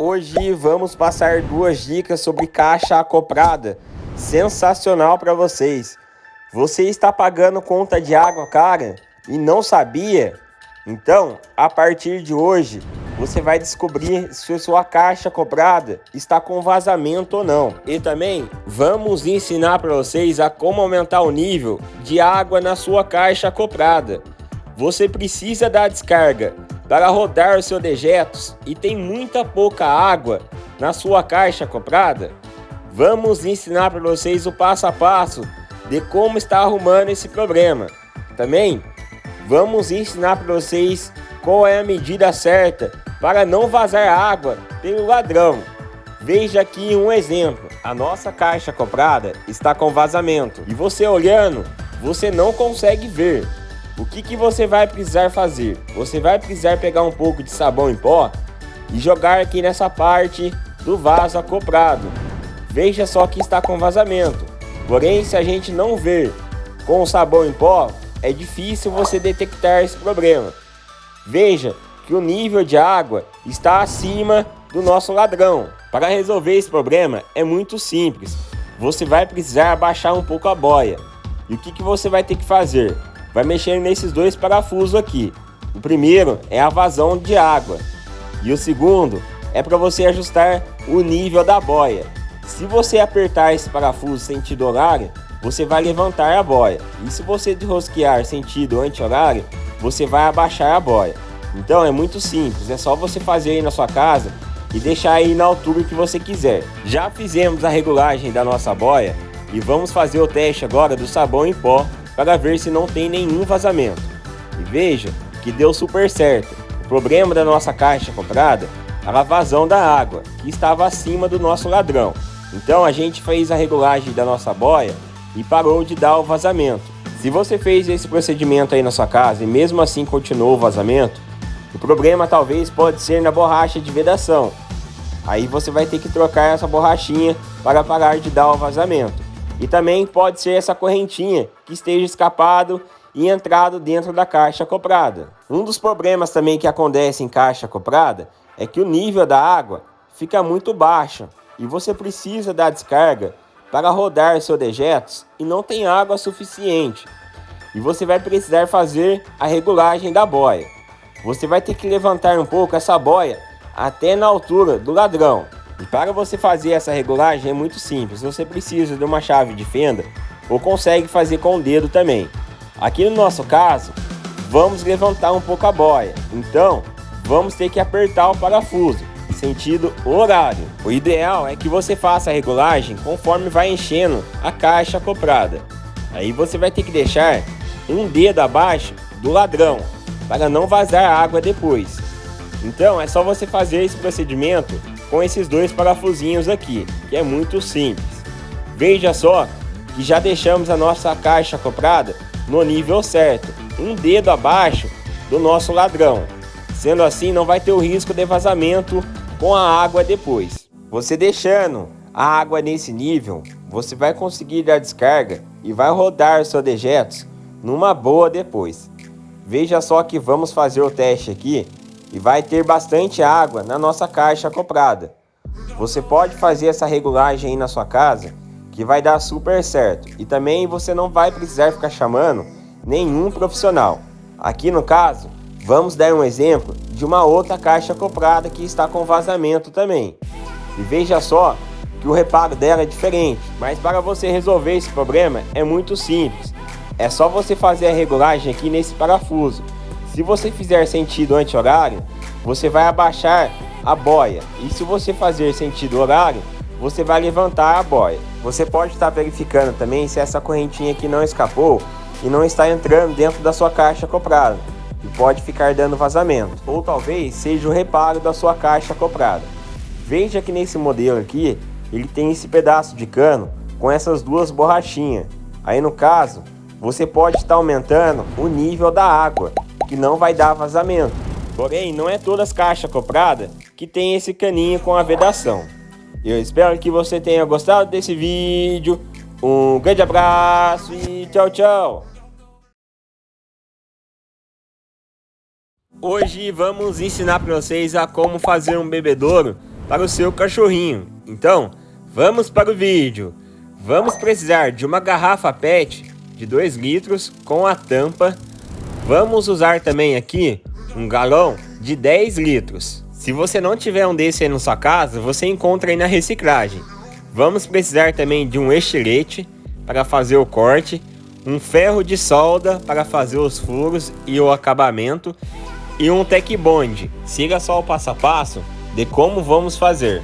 Hoje vamos passar duas dicas sobre caixa acoplada, sensacional para vocês. Você está pagando conta de água cara e não sabia? Então, a partir de hoje, você vai descobrir se sua caixa acoplada está com vazamento ou não. E também vamos ensinar para vocês a como aumentar o nível de água na sua caixa acoplada. Você precisa da descarga para rodar os seus dejetos e tem muita pouca água na sua caixa acoplada? Vamos ensinar para vocês o passo a passo de como está arrumando esse problema. Também vamos ensinar para vocês qual é a medida certa para não vazar água pelo ladrão. Veja aqui um exemplo. A nossa caixa acoplada está com vazamento e você olhando, você não consegue ver. O que você vai precisar fazer? Você vai precisar pegar um pouco de sabão em pó e jogar aqui nessa parte do vaso acoplado. Veja só que está com vazamento. Porém, se a gente não ver com o sabão em pó, é difícil você detectar esse problema. Veja que o nível de água está acima do nosso ladrão. Para resolver esse problema é muito simples. Você vai precisar abaixar um pouco a boia. E o que você vai ter que fazer? Vai mexer nesses dois parafusos aqui. O primeiro é a vazão de água e o segundo é para você ajustar o nível da boia. Se você apertar esse parafuso sentido horário, você vai levantar a boia, e se você rosquear sentido anti-horário, você vai abaixar a boia. Então é muito simples, é só você fazer aí na sua casa e deixar aí na altura que você quiser. Já fizemos a regulagem da nossa boia e vamos fazer o teste agora do sabão em pó para ver se não tem nenhum vazamento. E veja que deu super certo. O problema da nossa caixa acoplada era a vazão da água, que estava acima do nosso ladrão. Então a gente fez a regulagem da nossa boia e parou de dar o vazamento. Se você fez esse procedimento aí na sua casa e mesmo assim continuou o vazamento, o problema talvez pode ser na borracha de vedação. Aí você vai ter que trocar essa borrachinha para parar de dar o vazamento. E também pode ser essa correntinha que esteja escapado e entrado dentro da caixa acoplada. Um dos problemas também que acontece em caixa acoplada é que o nível da água fica muito baixo e você precisa da descarga para rodar seus dejetos e não tem água suficiente. E você vai precisar fazer a regulagem da boia. Você vai ter que levantar um pouco essa boia até na altura do ladrão. E para você fazer essa regulagem é muito simples. Você precisa de uma chave de fenda ou consegue fazer com o dedo também. Aqui no nosso caso, vamos levantar um pouco a boia. Então, vamos ter que apertar o parafuso, sentido horário. O ideal é que você faça a regulagem conforme vai enchendo a caixa acoplada. Aí você vai ter que deixar um dedo abaixo do ladrão para não vazar água depois. Então, é só você fazer esse procedimento com esses dois parafusinhos aqui, que é muito simples. Veja só que já deixamos a nossa caixa acoplada no nível certo, um dedo abaixo do nosso ladrão. Sendo assim, não vai ter o risco de vazamento com a água depois. Você deixando a água nesse nível, você vai conseguir dar descarga e vai rodar os seus dejetos numa boa depois. Veja só que vamos fazer o teste aqui e vai ter bastante água na nossa caixa acoplada. Você pode fazer essa regulagem aí na sua casa, que vai dar super certo. E também você não vai precisar ficar chamando nenhum profissional. Aqui no caso, vamos dar um exemplo de uma outra caixa acoplada que está com vazamento também. E veja só que o reparo dela é diferente. Mas para você resolver esse problema é muito simples. É só você fazer a regulagem aqui nesse parafuso. Se você fizer sentido anti-horário, você vai abaixar a boia. E se você fazer sentido horário, você vai levantar a boia. Você pode estar verificando também se essa correntinha aqui não escapou e não está entrando dentro da sua caixa acoplada. E pode ficar dando vazamento. Ou talvez seja o reparo da sua caixa acoplada. Veja que nesse modelo aqui, ele tem esse pedaço de cano com essas duas borrachinhas. Aí no caso, você pode estar aumentando o nível da água, que não vai dar vazamento. Porém, não é todas as caixas acopladas que tem esse caninho com a vedação. Eu espero que você tenha gostado desse vídeo. Um grande abraço e tchau, tchau! Hoje vamos ensinar para vocês a como fazer um bebedouro para o seu cachorrinho. Então, vamos para o vídeo. Vamos precisar de uma garrafa PET de 2 litros com a tampa. Vamos usar também aqui um galão de 10 litros. Se você não tiver um desse aí na sua casa, você encontra aí na reciclagem. Vamos precisar também de um estilete para fazer o corte, um ferro de solda para fazer os furos e o acabamento e um Tec Bond. Siga só o passo a passo de como vamos fazer.